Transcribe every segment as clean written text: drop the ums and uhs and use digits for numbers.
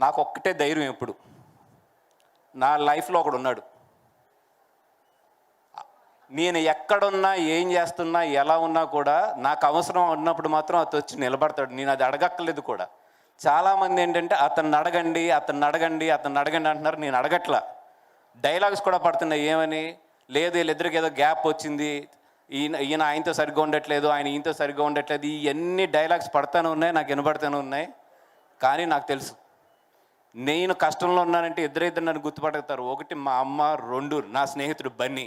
నాకు ఒక్కటే ధైర్యం ఎప్పుడు, నా లైఫ్లో ఒకడు ఉన్నాడు. నేను ఎక్కడున్నా, ఏం చేస్తున్నా, ఎలా ఉన్నా కూడా నాకు అవసరం ఉన్నప్పుడు మాత్రం అతను వచ్చి నిలబడతాడు. నేను అది అడగక్కర్లేదు కూడా. చాలామంది ఏంటంటే అతన్ని అడగండి అంటున్నారు. నేను అడగట్లా. డైలాగ్స్ కూడా పడుతున్నాయి. ఏమని? లేదు వీళ్ళిద్దరికి ఏదో గ్యాప్ వచ్చింది, ఈయన ఆయనతో సరిగ్గా ఉండట్లేదు, ఆయన ఈయనతో సరిగ్గా ఉండట్లేదు, ఇవన్నీ డైలాగ్స్ పడతానే ఉన్నాయి, నాకు వినబడతానే ఉన్నాయి. కానీ నాకు తెలుసు, నేను కష్టంలో ఉన్నానంటే ఇద్దరు నన్ను గుర్తుపడతారు. ఒకటి మా అమ్మ, రెండు నా స్నేహితుడు బన్నీ.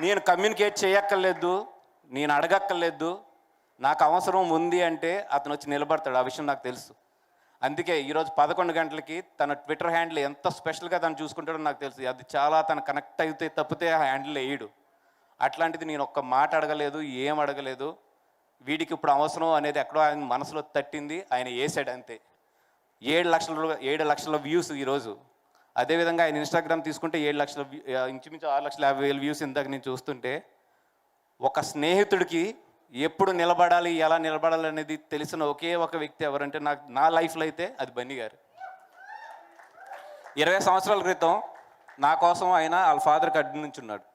నేను కమ్యూనికేట్ చేయక్కర్లేదు, నేను అడగక్కర్లేదు. నాకు అవసరం ఉంది అంటే అతను వచ్చి నిలబడతాడు. ఆ విషయం నాకు తెలుసు. అందుకే ఈరోజు 11 గంటలకి తన ట్విట్టర్ హ్యాండిల్ ఎంత స్పెషల్గా తను చూసుకుంటాడో నాకు తెలుసు. అది చాలా తను కనెక్ట్ అయితే తప్పితే ఆ హ్యాండిల్ వేయడు. అట్లాంటిది నేను ఒక్క మాట అడగలేదు, ఏం అడగలేదు. వీడికి ఇప్పుడు అవసరం అనేది ఎక్కడో ఆయన మనసులో తట్టింది, ఆయన వేసాడు అంతే. 7 లక్షల వ్యూస్ ఈరోజు. అదేవిధంగా ఆయన ఇన్స్టాగ్రామ్ తీసుకుంటే 7 లక్షల ఇంచుమించు 6,50,000 వ్యూస్. ఇందాక నేను చూస్తుంటే ఒక స్నేహితుడికి ఎప్పుడు నిలబడాలి, ఎలా నిలబడాలి అనేది తెలిసిన ఒకే ఒక వ్యక్తి ఎవరంటే నా లైఫ్లో అయితే అది బన్నీ గారు. 20 సంవత్సరాల క్రితం నా కోసం ఆయన వాళ్ళ ఫాదర్కి అడ్డు నుంచి ఉన్నాడు.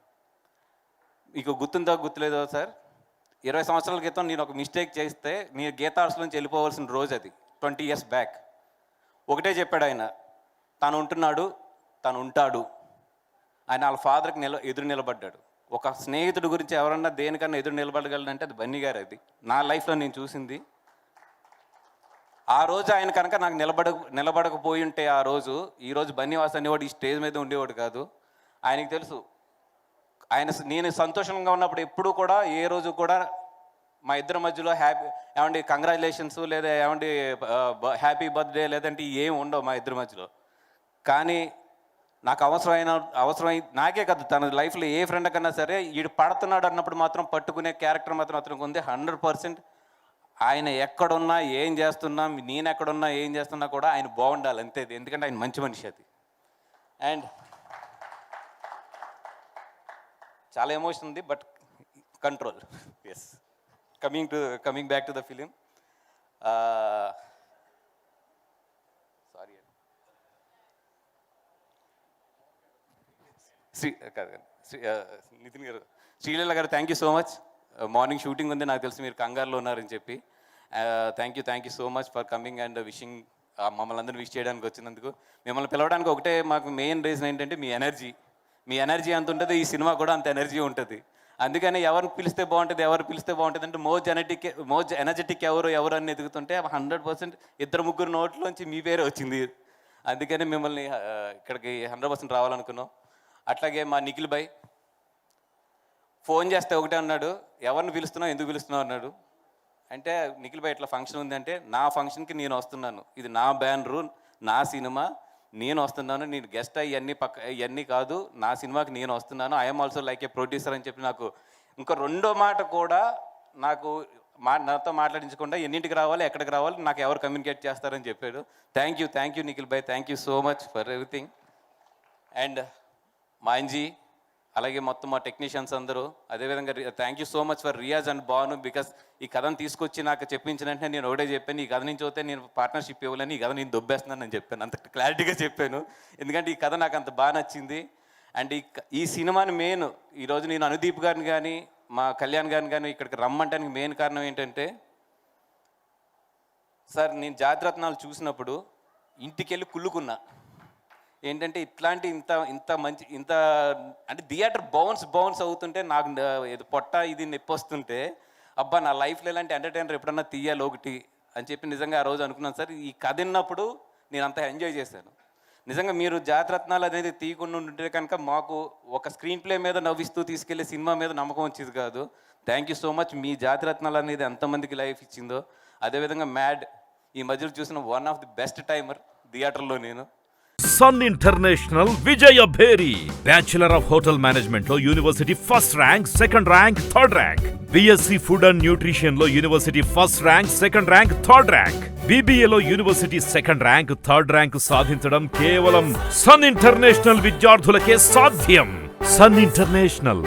మీకు గుర్తుందో గుర్తులేదో సార్, 20 సంవత్సరాల క్రితం నేను ఒక మిస్టేక్ చేస్తే నేను గీతా ఆర్ట్స్ నుంచి వెళ్ళిపోవాల్సిన రోజు అది, 20 years బ్యాక్. ఒకటే చెప్పాడు ఆయన, తను ఉంటున్నాడు, తను ఉంటాడు. ఆయన వాళ్ళ ఫాదర్కి ఎదురు నిలబడ్డాడు. ఒక స్నేహితుడి గురించి ఎవరన్నా దేనికన్నా ఎదురు నిలబడగలనంటే అది బన్నీ గారు. అది నా లైఫ్లో నేను చూసింది. ఆ రోజు ఆయన కనుక నాకు నిలబడకపోయి ఉంటే ఆ రోజు, ఈరోజు బన్నీవాస్ అనేవాడు ఈ స్టేజ్ మీద ఉండేవాడు కాదు. ఆయనకి తెలుసు, నేను సంతోషంగా ఉన్నప్పుడు ఎప్పుడూ కూడా ఏ రోజు కూడా మా ఇద్దరి మధ్యలో ఏమండి కంగ్రాచులేషన్స్ లేదా ఏమండి హ్యాపీ బర్త్డే లేదంటే ఏం ఉండవు మా ఇద్దరి మధ్యలో. కానీ నాకు అవసరమై నాకే కదా, తన లైఫ్లో ఏ ఫ్రెండ్ కన్నా సరే వీడు పడుతున్నాడు అన్నప్పుడు మాత్రం పట్టుకునే క్యారెక్టర్ మాత్రం అతనికి ఉంది 100%. ఆయన ఎక్కడున్నా, ఏం చేస్తున్నా, నేను ఎక్కడున్నా, ఏం చేస్తున్నా కూడా ఆయన బాగుండాలి అంతే. ఎందుకంటే ఆయన మంచి మనిషి అది. అండ్ చాలా ఎమోషన్ ఉంది, but control. Yes, coming back to the film. Sorry, Nithin garu, Sreeleela garu, thank you so much. Morning shooting ఉంది, నాకు తెలిసి మీరు కంగారులో ఉన్నారని చెప్పి. Thank you so much for coming and wishing. మమ్మల్ని అందరూ విష్ చేయడానికి వచ్చినందుకు. మిమ్మల్ని పిలవడానికి ఒకటే మాకు మెయిన్ రీజన్ ఏంటంటే మీ ఎనర్జీ ఎంత ఉంటుంది, ఈ సినిమా కూడా అంత ఎనర్జీ ఉంటుంది. అందుకని ఎవరిని పిలిస్తే బాగుంటుంది అంటే మోజ్ ఎనర్జెటిక్ ఎవరు అని ఎదుగుతుంటే 100% 2-3 నోట్లోంచి మీ పేరే వచ్చింది. అందుకని మిమ్మల్ని ఇక్కడికి 100% రావాలనుకున్నాం. అట్లాగే మా నిఖిల్ భాయ్ ఫోన్ చేస్తే ఒకటే అన్నాడు, ఎవరిని పిలుస్తున్నావు, ఎందుకు పిలుస్తున్నావు అన్నాడు. అంటే నిఖిల్ భాయ్ ఇట్లా ఫంక్షన్ ఉందంటే, నా ఫంక్షన్కి నేను వస్తున్నాను, ఇది నా బ్యానరు, నా సినిమా, నేను వస్తున్నాను, నేను గెస్ట్ ఇవన్నీ కాదు, నా సినిమాకి నేను వస్తున్నాను, I'm also like A producer అని చెప్పి నాకు ఇంకా రెండో మాట కూడా నాతో మాట్లాడించకుండా ఎన్నింటికి రావాలి, ఎక్కడికి రావాలి, నాకు ఎవరు కమ్యూనికేట్ చేస్తారని చెప్పాడు. Thank you Nikhil bhai, thank you so much for everything. And Manji, అలాగే మొత్తం మా టెక్నీషియన్స్ అందరూ, అదేవిధంగా thank you so much for Riyaz and Banu. Because ఈ కథను తీసుకొచ్చి నాకు చెప్పించిన వెంటనే నేను ఒకటే చెప్పాను, ఈ కథ నుంచి అయితే నేను పార్ట్నర్షిప్ ఇవ్వాలని, ఈ కథ నేను దొబ్బేస్తున్నాను అని చెప్పాను. అంత క్లారిటీగా చెప్పాను, ఎందుకంటే ఈ కథ నాకు అంత బాగా నచ్చింది. అండ్ ఈ సినిమాని మెయిన్ ఈరోజు నేను అనుదీప్ గారిని కానీ మా కళ్యాణ్ గారిని కానీ ఇక్కడికి రమ్మంటానికి మెయిన్ కారణం ఏంటంటే, సార్ నేను జాతిరత్నాలు చూసినప్పుడు ఇంటికి వెళ్ళి కుళ్ళుకున్నా. ఏంటంటే ఇట్లాంటి ఇంత అంటే థియేటర్ బౌన్స్ అవుతుంటే నాకు పొట్ట ఇది నొప్పి వస్తుంటే, అబ్బా నా లైఫ్లో ఇలాంటి ఎంటర్టైనర్ ఎప్పుడన్నా తీయాలి ఒకటి అని చెప్పి నిజంగా ఆ రోజు అనుకున్నాను సార్. ఈ కథ విన్నప్పుడు నేను అంతా ఎంజాయ్ చేశాను. నిజంగా మీరు జాతిరత్నాలు అనేది తీయకుండా ఉంటే కనుక మాకు ఒక స్క్రీన్ ప్లే మీద నవ్విస్తూ తీసుకెళ్లే సినిమా మీద నమ్మకం వచ్చేది కాదు. Thank you so much. మీ జాతిరత్నాలు అనేది ఎంతమందికి లైఫ్ ఇచ్చిందో, అదేవిధంగా మ్యాడ్ ఈ మధ్యలో చూసిన one of the best timer థియేటర్లో నేను. Sun International Vijaya Bheri, bachelor of hotel management లో university first rank, second rank, third rank. BSc food and nutrition లో university first rank, second rank, third rank. బీబీఏలో university second rank, third rank సాధించడం కేవలం Sun International విద్యార్థులకే సాధ్యం. Sun international.